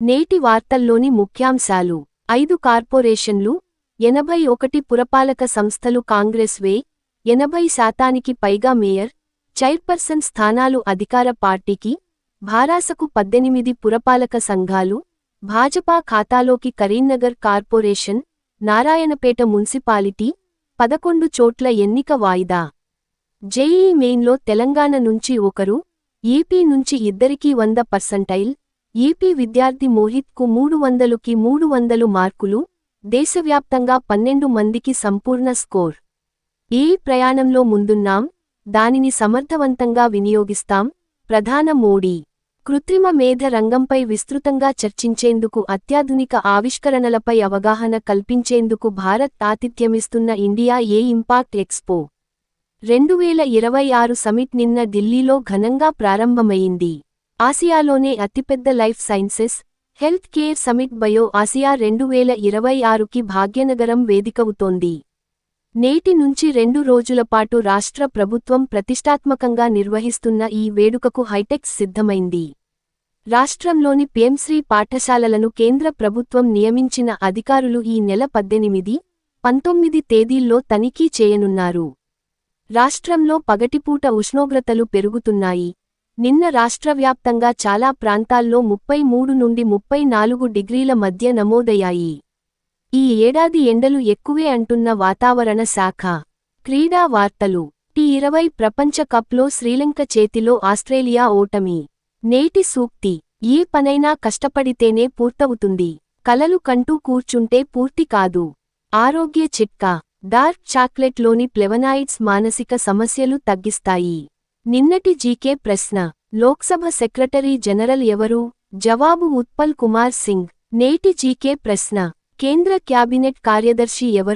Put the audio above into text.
నేటి వార్తల్లోని ముఖ్యాంశాలు 5 కార్పొరేషన్లు 81 పురపాలక సంస్థలు కాంగ్రెస్ వే 80% పైగా మేయర్ చైర్పర్సన్ స్థానాలు అధికార పార్టీకి భారాసకు 18 పురపాలక సంఘాలు భాజపా ఖాతాలోకి కరీంనగర్ కార్పొరేషన్ నారాయణపేట మున్సిపాలిటీ 11 చోట్ల ఎన్నిక వాయిదా జేఈఈ మెయిన్లో తెలంగాణ నుంచి ఒకరు ఏపీ నుంచి ఇద్దరికీ 100%, ఏపీ విద్యార్థి మోహిత్కు 300కి 300 మార్కులు, దేశవ్యాప్తంగా 12 మందికి సంపూర్ణ స్కోర్. ఈ ప్రయాణంలో ముందున్నాం, దానిని సమర్థవంతంగా వినియోగిస్తాం. ప్రధాన మోడీ కృత్రిమ మేధ రంగంపై విస్తృతంగా చర్చించేందుకు అత్యాధునిక ఆవిష్కరణలపై అవగాహన కల్పించేందుకు భారత్ ఆతిథ్యమిస్తున్న India AI impact expo 2026 summit నిన్న ఢిల్లీలో ఘనంగా ప్రారంభమైంది. ఆసియాలోనే అతిపెద్ద life sciences, health care summit bio Asia 2026కి భాగ్యనగరం వేదికవుతోంది. నేటి నుంచి 2 రోజుల పాటు రాష్ట్ర ప్రభుత్వం ప్రతిష్టాత్మకంగా నిర్వహిస్తున్న ఈ వేడుకకు హైటెక్స్ సిద్ధమైంది. రాష్ట్రంలోని పీఎంశ్రీ పాఠశాలలను కేంద్ర ప్రభుత్వం నియమించిన అధికారులు ఈ నెల 18, 19 తేదీల్లో తనిఖీ చేయనున్నారు. రాష్ట్రంలో పగటిపూట ఉష్ణోగ్రతలు పెరుగుతున్నాయి. నిన్న రాష్ట్రవ్యాప్తంగా చాలా ప్రాంతాల్లో 33 నుండి 34 డిగ్రీల మధ్య నమోదయ్యాయి. ఈ ఏడాది ఎండలు ఎక్కువే అంటున్న వాతావరణ శాఖ. క్రీడా వార్తలు. టీ20 ప్రపంచ కప్లో శ్రీలంక చేతిలో ఆస్ట్రేలియా ఓటమి. నేటి సూక్తి: ఏ పనైనా కష్టపడితేనే పూర్తవుతుంది, కలలు కంటూ కూర్చుంటే పూర్తి కాదు. ఆరోగ్య చిట్కా: డార్క్ చాక్లెట్లోని ఫ్లేవనాయిడ్స్ మానసిక సమస్యలు తగ్గిస్తాయి. నిన్నటి జీకే ప్రశ్న: లోక్సభ సెక్రటరీ జనరల్ ఎవరు? జవాబు: ఉత్పల్ కుమార్ సింగ్. నేటి జీకే ప్రశ్న: కేంద్ర క్యాబినెట్ కార్యదర్శి ఎవరు?